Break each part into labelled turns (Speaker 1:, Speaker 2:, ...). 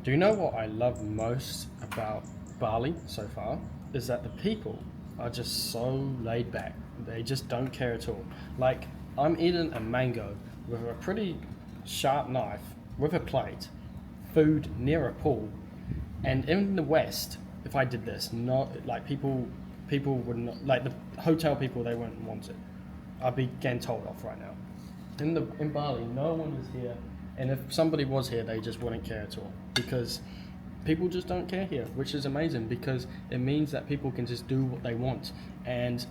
Speaker 1: Do you know what I love most about Bali so far? Is that the people are just so laid back. They just don't care at all. Like, I'm eating a mango with a pretty sharp knife with a plate, food near a pool, and in the West, if I did this, not like people would not like the hotel people. They wouldn't want it. I'd be getting told off right now. In Bali, no one is here, and if somebody was here, they just wouldn't care at all because people just don't care here, which is amazing because it means that people can just do what they want. And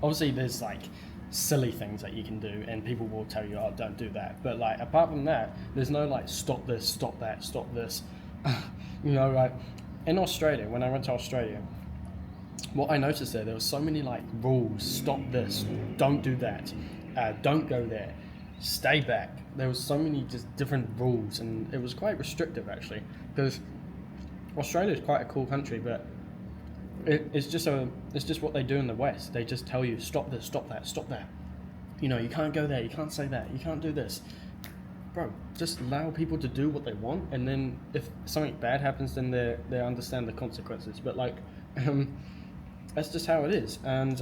Speaker 1: obviously, there's like silly things that you can do, and people will tell you, "Oh, don't do that." But like apart from that, there's no like stop this, stop that, stop this. Like in Australia, when I went to Australia, what I noticed there was so many like rules. Stop this, don't do that, don't go there, stay back. There was so many just different rules, and it was quite restrictive actually. Because Australia is quite a cool country, but it's just what they do in the West. They just tell you stop this, stop that, stop that. You can't go there, you can't say that, you can't do this. Bro, just allow people to do what they want, and then if something bad happens, then they understand the consequences. But like, that's just how it is. And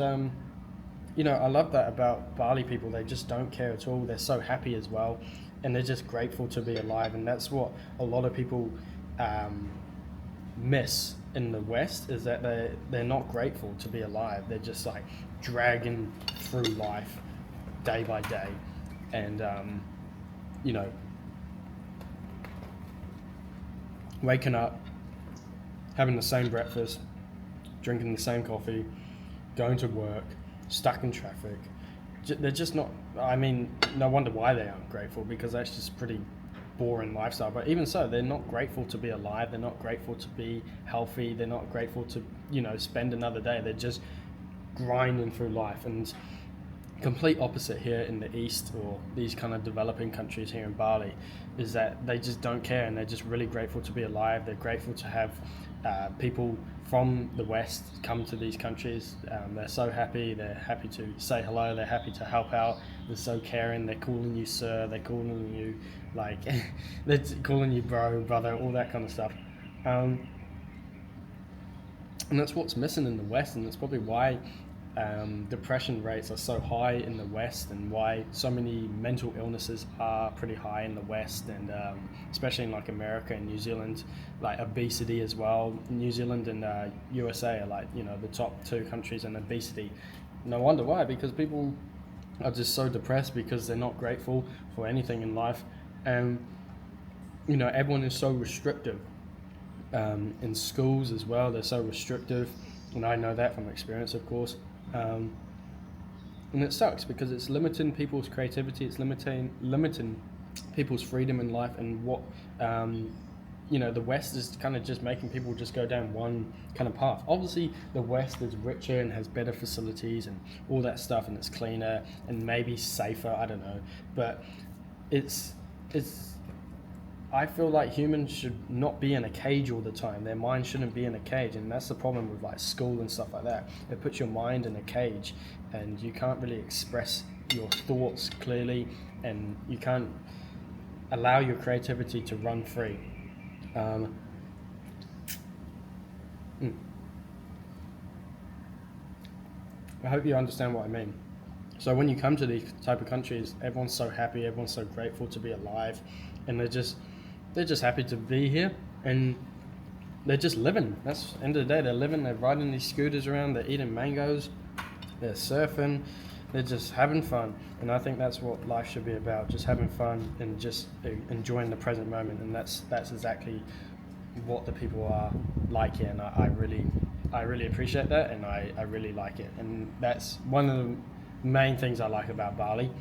Speaker 1: I love that about Bali people. They just don't care at all. They're so happy as well, and they're just grateful to be alive. And that's what a lot of people miss in the West, is that they're not grateful to be alive. They're just like dragging through life day by day, and you know, waking up, having the same breakfast, drinking the same coffee, going to work, stuck in traffic. They're just not. I mean, no wonder why they aren't grateful, because that's just pretty boring lifestyle. But even so, they're not grateful to be alive. They're not grateful to be healthy. They're not grateful to spend another day. They're just grinding through life. And complete opposite here in the East, or these kind of developing countries here in Bali, is that they just don't care, and they're just really grateful to be alive. They're grateful to have people from the West come to these countries. They're so happy. They're happy to say hello. They're happy to help out. They're so caring. They're calling you sir. They're calling you like they're calling you bro, brother, all that kind of stuff. And that's what's missing in the West, and that's probably why depression rates are so high in the West, and why so many mental illnesses are pretty high in the West, and especially in like America and New Zealand, like obesity as well. New Zealand and USA are like the top two countries in obesity. No wonder why, because people are just so depressed because they're not grateful for anything in life, and everyone is so restrictive. In schools as well, they're so restrictive, and I know that from experience, of course. And it sucks because it's limiting people's creativity, it's limiting people's freedom in life, and what the West is kind of just making people just go down one kind of path. Obviously, the West is richer and has better facilities and all that stuff, and it's cleaner and maybe safer. I don't know, but it's. I feel like humans should not be in a cage all the time. Their mind shouldn't be in a cage, and that's the problem with like school and stuff like that. It puts your mind in a cage, and you can't really express your thoughts clearly, and you can't allow your creativity to run free. Um, mm. I hope you understand what I mean. So when you come to these type of countries, everyone's so happy, everyone's so grateful to be alive, and they're just happy to be here, and they're just living. That's the end of the day. They're living. They're riding these scooters around. They're eating mangoes. They're surfing. They're just having fun. And I think that's what life should be about: just having fun and just enjoying the present moment. And that's exactly what the people are like here. And I really appreciate that, and I really like it. And that's one of the main things I like about Bali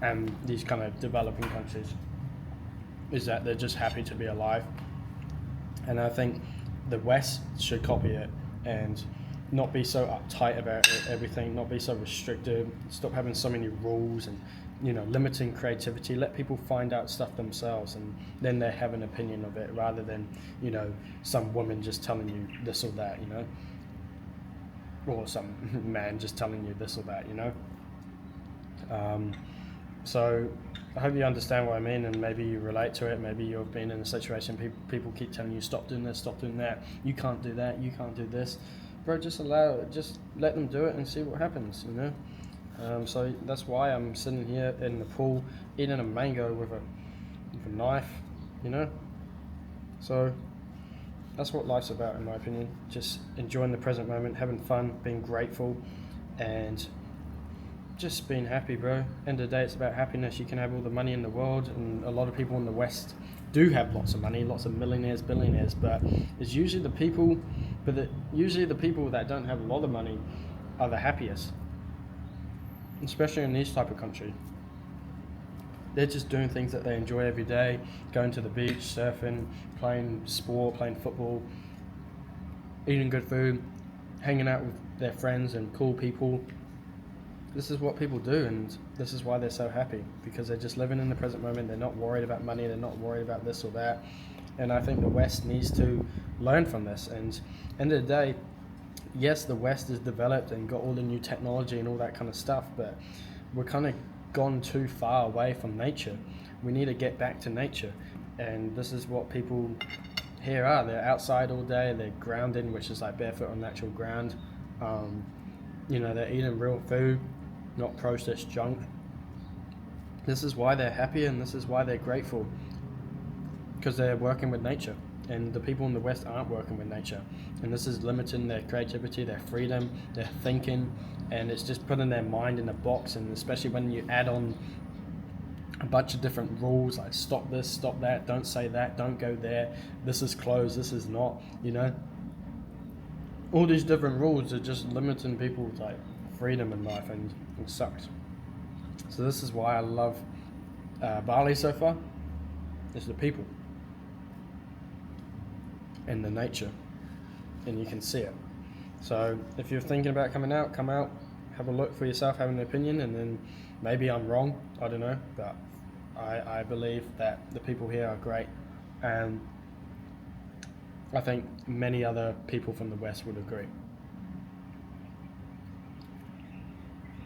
Speaker 1: and these kind of developing countries, is that they're just happy to be alive. And I think the West should copy it and not be so uptight about everything, not be so restrictive, stop having so many rules and limiting creativity. Let people find out stuff themselves, and then they have an opinion of it, rather than some woman just telling you this or that, or some man just telling you this or that. So I hope you understand what I mean, and maybe you relate to it. Maybe you've been in a situation people keep telling you stop doing this, stop doing that. You can't do that. You can't do this, bro. Just allow it. Just let them do it and see what happens. So that's why I'm sitting here in the pool eating a mango with a knife. You know. So that's what life's about, in my opinion. Just enjoying the present moment, having fun, being grateful, and just being happy, bro. End of the day, it's about happiness. You can have all the money in the world, and a lot of people in the West do have lots of money, lots of millionaires, billionaires, but it's usually usually the people that don't have a lot of money are the happiest, especially in these type of countries. They're just doing things that they enjoy every day, going to the beach, surfing, playing sport, playing football, eating good food, hanging out with their friends and cool people. This is what people do, and this is why they're so happy, because they're just living in the present moment. They're not worried about money, they're not worried about this or that. And I think the West needs to learn from this. And end of the day, yes, the West is developed and got all the new technology and all that kind of stuff, but we're kind of gone too far away from nature. We need to get back to nature, and this is what people here are. They're outside all day, they're grounded, which is like barefoot on natural ground. They're eating real food, not processed junk. This is why they're happy, and this is why they're grateful, because they're working with nature. And the people in the West aren't working with nature, and this is limiting their creativity, their freedom, their thinking, and it's just putting their mind in a box. And especially when you add on a bunch of different rules, like stop this, stop that, don't say that, don't go there, this is closed, this is not, all these different rules are just limiting people's like freedom in life, and it sucks. So this is why I love Bali so far. It's the people and the nature, and you can see it. So if you're thinking about coming out, come out, have a look for yourself, have an opinion, and then maybe I'm wrong, I don't know, but I believe that the people here are great, and I think many other people from the West would agree.